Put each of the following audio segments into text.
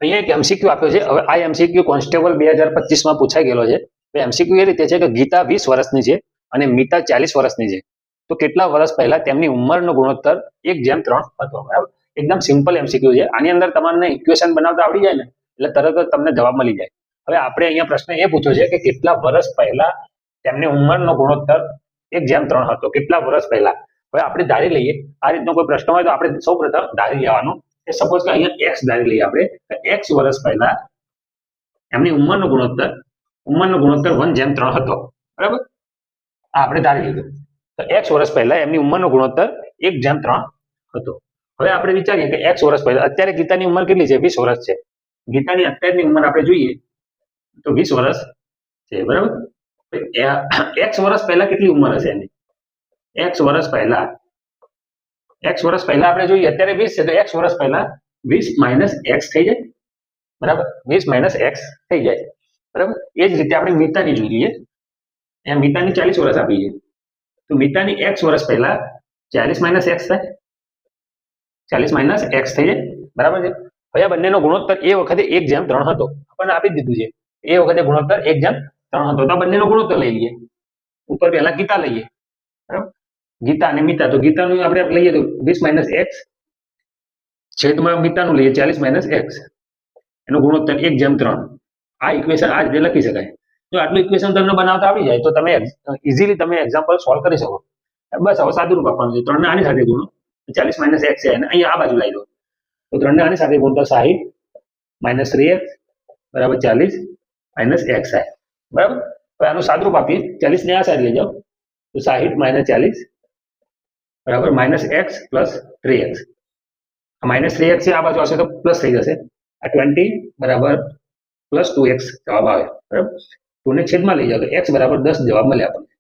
અહીંયા એક એમસીક્યુ આપ્યો છે. હવે આ એમસીક્યુ કોન્સ્ટેબલ 2025 માં પૂછાઈ ગયેલો છે. એમસીક્યુ એ રીતે છે કે ગીતા 20 વર્ષની છે અને મીતા 40 વર્ષની છે. તો કેટલા વર્ષ પહેલા તેમની ઉંમરનો ગુણોત્તર 1:3 હતો. બરાબર, એકદમ સિમ્પલ એમસીક્યુ છે. આની અંદર તમારે ઇક્વેશન બનાવતા આવડી જાય ને એટલે તરત જ તમને જવાબ મળી જાય. હવે આપણે અહીંયા પ્રશ્ન એ પૂછ્યો છે કે કેટલા વર્ષ પહેલા તેમની ઉંમરનો ગુણોત્તર 1:3 હતો. કેટલા વર્ષ પહેલા. હવે આપણે ધારી લઈએ, આ રીતનો કોઈ પ્રશ્ન હોય તો આપણે સૌપ્રથમ ધારી લેવાનું કે સપોઝ કે અહીંયા એક્સ ધારી લઈએ આપણે, એક્સ વર્ષ પહેલા એમની ઉંમરનો ગુણોત્તર 1:3 હતો. બરાબર, આપણે ધારી લીધું. તો એક્સ વર્ષ પહેલા એમની ઉંમરનો ગુણોત્તર 1:3 હતો. હવે આપણે વિચારીએ કે એક્સ વર્ષ પહેલા, અત્યારે ગીતાની ઉંમર કેટલી છે? 20 વર્ષ છે. ગીતાની અત્યારની ઉંમર આપણે જોઈએ તો 20 વર્ષ છે. બરાબર, એક્સ વર્ષ પહેલા કેટલી ઉંમર હશે એની? એક્સ વર્ષ પહેલા આપણે જોઈએ અત્યારે 20 છે, તો એક્સ વર્ષ પહેલા 20 - એક્સ થઈ જાય. બરાબર, 20 - એક્સ થઈ જાય. બરાબર, એ જ રીતે આપણે મીતાની જોઈએ. અહીંયા મીતાની 40 વર્ષ આપી છે, તો મીતાની એક્સ વર્ષ પહેલા 40 - એક્સ થાય. 40 - એક્સ થઈ જાય. બરાબર છે. હવે આ બંનેનો ગુણોત્તર એ વખતે 1:3 હતો. આપણને આપી દીધું છે એ વખતે ગુણોત્તર 1:3 હતો. તો આ બંનેનો ગુણોત્તર લઈ લઈએ. ઉપર પહેલા ગીતા લઈએ. બરાબર, ગીતા અને મીતા. તો ગીતાનું આપણે લઈએ તો 20 - એક્સ છેદમાં મીતાનું લઈએ 40 - એક્સ, એનો ગુણોત્તર 1:3. આ ઇક્વેશન આ રીતે લખી શકાય. જો આટલું ઇક્વેશન તમને બનાવતા આવડી જાય તો તમે ઇઝીલી તમે એક્ઝામ્પલ સોલ્વ કરી શકો. બસ હવે સાદું રૂપ આપવાનું છે. 3 ને આની સાથે ગુણો, 40 - એક્સ છે અને અહીંયા આ બાજુ લાવી દો. તો 3 ને આની સાથે ગુણતો 60 - 3x બરાબર 40 - એક્સ થાય. બરાબર, હવે આનું સાદું રૂપ આપીએ. 40 ને આ સાઈડ લઈ જાઓ તો 60 - 40 બરાબર -x + 3x. -3x છે, આ બાજુ આવશે તો પ્લસ થઈ જશે. આ 20 બરાબર +2x જવાબ આવે. બરાબર, 2 ને છેદમાં લઈ જાઓ તો x બરાબર 10 જવાબ મળે આપણને.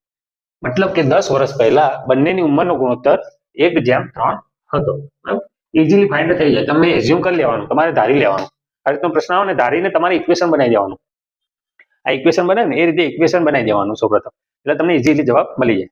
મતલબ કે 10 વર્ષ પહેલા બંનેની ઉંમરનો ગુણોત્તર 1:3 હતો. બરાબર, ઇઝીલી ફાઇન્ડ થઈ જાય. તમે એઝ્યુમ કરી લેવાનું, તમારે ધારી લેવાનું. આ રીતનો પ્રશ્ન આવે ને ધારીને તમારે ઇક્વેશન બનાવી દેવાનું. આ ઇક્વેશન બને ને એ રીતે ઇક્વેશન બનાવી દેવાનું સૌપ્રથમ, એટલે તમને ઇઝીલી જવાબ મળી જાય.